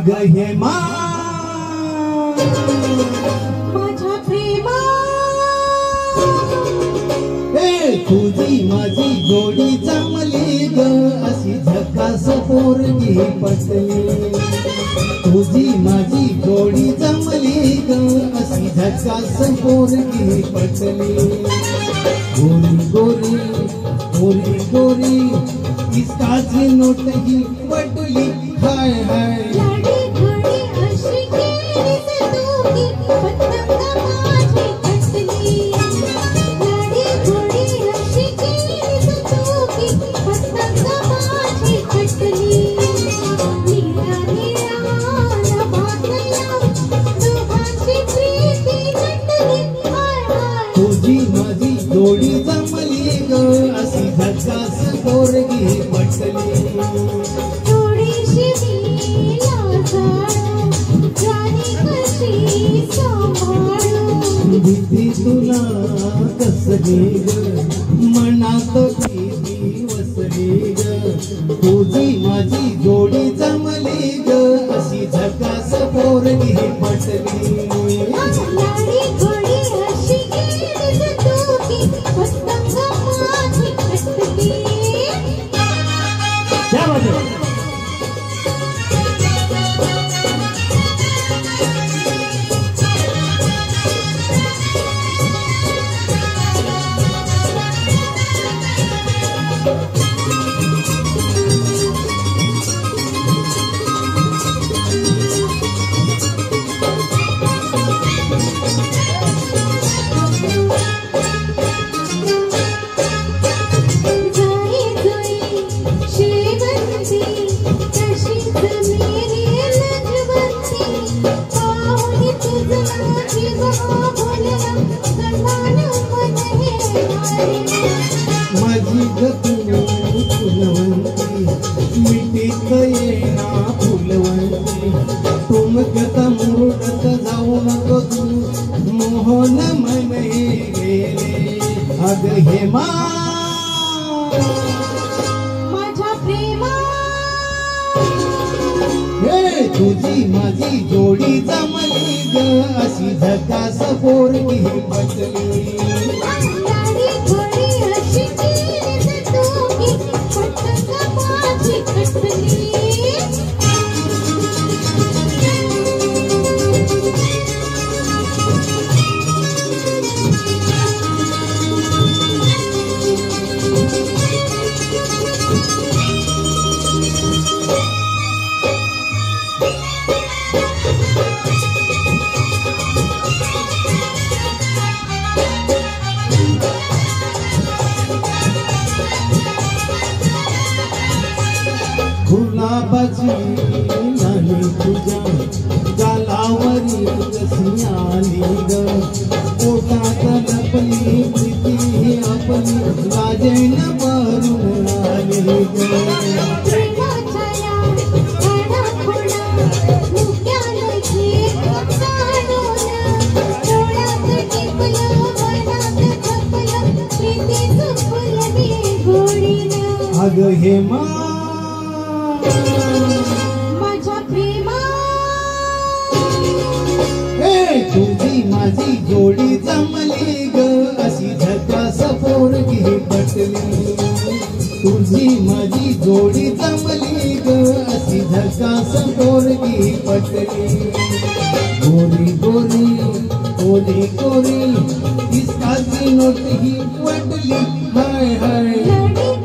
अग हेमा माझ्या प्रेमा तुझी माझी जोडी जमली ग अशी झकास पोरगी पटली तुझी माझी जोडी जमली ग अशी झकास पोरगी पटली गोरी गोरी गोरी गोरी इसकाची नोट ही पटली हाय हाय लाडी घडी अशी केली सतोकी पतंग माझी पटली लाडी घडी अशी केली सतोकी पतंग माझी पटली नीला नीला नभातला दोघांची प्रीती नटली हाय हाय तुझी माझी जोडी जमली ग अशी झकास पोरगी पटली थोडीशी मी लाजाळू जाणी कशी सांभाळू भीती तुला कसली ग मनात भीती वसली ग तुझी माझी जोडी जमली ग अशी झकास पोरगी पटली लाडी घडी अशी केली सतोकी पतंग माझी पटली क्या बात है माझी गतू फुलवंती मिठीत येणा फुलवंती तुमकत मुरडत जाऊ नको तू मोहन मन गेले अग हेमा माझ्या प्रेमा हे तुझी माझी जोडी जमली ग अशी झकास पोरगी पटली लाडी घडी अशी केली सतोकी पतंग माझी पटली गुलाबाची नानी तुझ्या गालावरी कशी आली ग पोटात लपली प्रीती आपली लाजेन भरून आली ग प्रेमाच्या या खाडाखोडा मुक्याला घेत काढून डोळ्यात टिपलं मनात खपलं प्रीतीचं फुलली गोडीनं अग हेमा माझ्या प्रेमा तुझी माझी जोडी जमली ग अशी झकास पोरगी पटली तुझी माझी जोडी जमली ग अशी झकास पोरगी पटली गोरी गोरी गोरी गोरी इसकाची नोट ही पटली हाय हाय लाडी